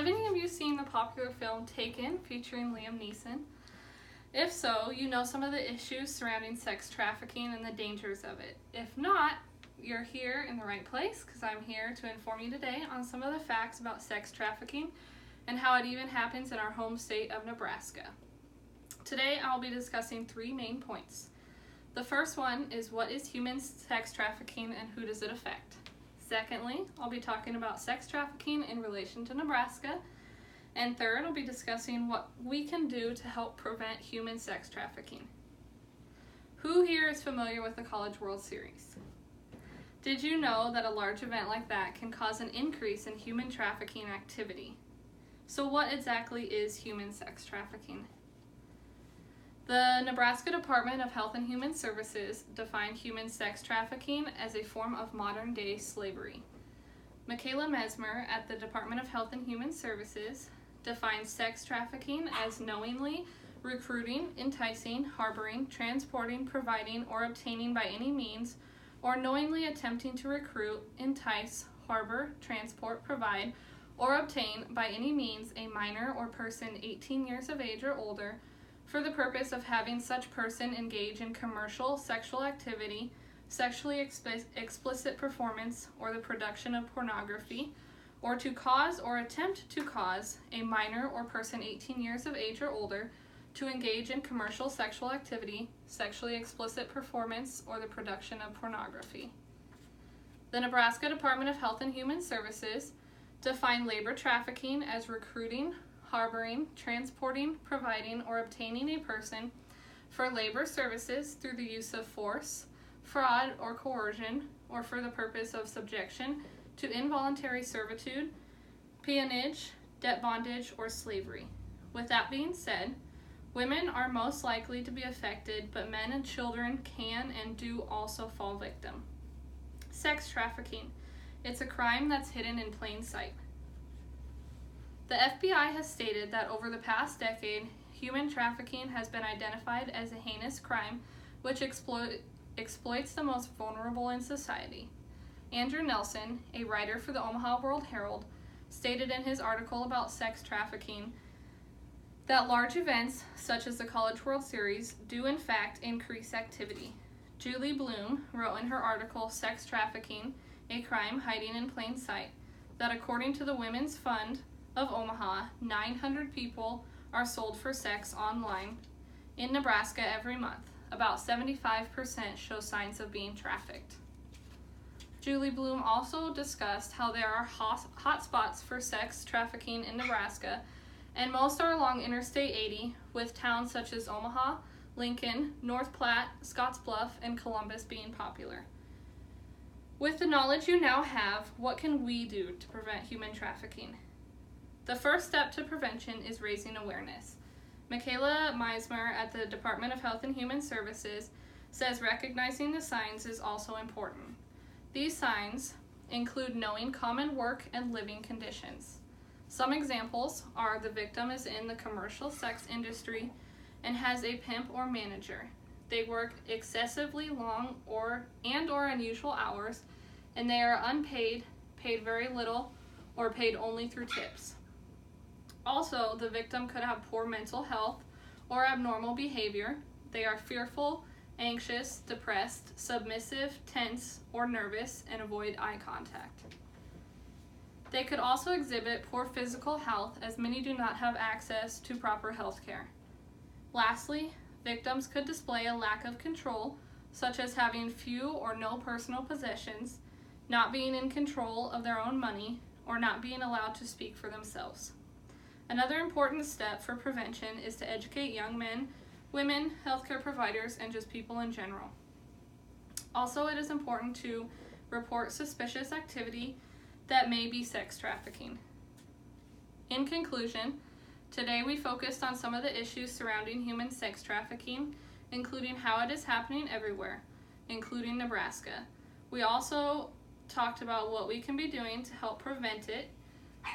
Have any of you seen the popular film Taken featuring Liam Neeson? If so, you know some of the issues surrounding sex trafficking and the dangers of it. If not, you're here in the right place, because I'm here to inform you today on some of the facts about sex trafficking and how it even happens in our home state of Nebraska. Today I'll be discussing 3 main points. The first one is, what is human sex trafficking and who does it affect? Secondly, I'll be talking about sex trafficking in relation to Nebraska. And third, I'll be discussing what we can do to help prevent human sex trafficking. Who here is familiar with the College World Series? Did you know that a large event like that can cause an increase in human trafficking activity? So what exactly is human sex trafficking? The Nebraska Department of Health and Human Services defined human sex trafficking as a form of modern-day slavery. Michaela Mesmer at the Department of Health and Human Services defines sex trafficking as knowingly recruiting, enticing, harboring, transporting, providing, or obtaining by any means, or knowingly attempting to recruit, entice, harbor, transport, provide, or obtain by any means a minor or person 18 years of age or older for the purpose of having such person engage in commercial sexual activity, sexually explicit performance, or the production of pornography, or to cause or attempt to cause a minor or person 18 years of age or older to engage in commercial sexual activity, sexually explicit performance, or the production of pornography. The Nebraska Department of Health and Human Services defined labor trafficking as recruiting, harboring, transporting, providing, or obtaining a person for labor services through the use of force, fraud, or coercion, or for the purpose of subjection to involuntary servitude, peonage, debt bondage, or slavery. With that being said, women are most likely to be affected, but men and children can and do also fall victim. Sex trafficking. It's a crime that's hidden in plain sight. The FBI has stated that over the past decade, human trafficking has been identified as a heinous crime which exploits the most vulnerable in society. Andrew Nelson, a writer for the Omaha World Herald, stated in his article about sex trafficking that large events, such as the College World Series, do in fact increase activity. Julie Bloom wrote in her article, Sex Trafficking, a Crime Hiding in Plain Sight, that according to the Women's Fund of Omaha, 900 people are sold for sex online in Nebraska every month. About 75% show signs of being trafficked. Julie Bloom also discussed how there are hot spots for sex trafficking in Nebraska, and most are along Interstate 80, with towns such as Omaha, Lincoln, North Platte, Scottsbluff, and Columbus being popular. With the knowledge you now have, what can we do to prevent human trafficking? The first step to prevention is raising awareness. Michaela Meismer at the Department of Health and Human Services says recognizing the signs is also important. These signs include knowing common work and living conditions. Some examples are the victim is in the commercial sex industry and has a pimp or manager. They work excessively long or unusual hours, and they are unpaid, paid very little, or paid only through tips. Also, the victim could have poor mental health or abnormal behavior. They are fearful, anxious, depressed, submissive, tense, or nervous, and avoid eye contact. They could also exhibit poor physical health, as many do not have access to proper health care. Lastly, victims could display a lack of control, such as having few or no personal possessions, not being in control of their own money, or not being allowed to speak for themselves. Another important step for prevention is to educate young men, women, healthcare providers, and just people in general. Also, it is important to report suspicious activity that may be sex trafficking. In conclusion, today we focused on some of the issues surrounding human sex trafficking, including how it is happening everywhere, including Nebraska. We also talked about what we can be doing to help prevent it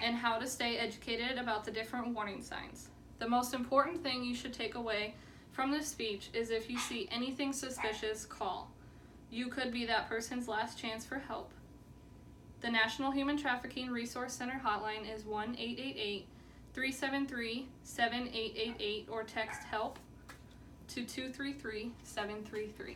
and how to stay educated about the different warning signs. The most important thing you should take away from this speech is if you see anything suspicious, call. You could be that person's last chance for help. The National Human Trafficking Resource Center hotline is 1-888-373-7888 or text HELP to 233-733.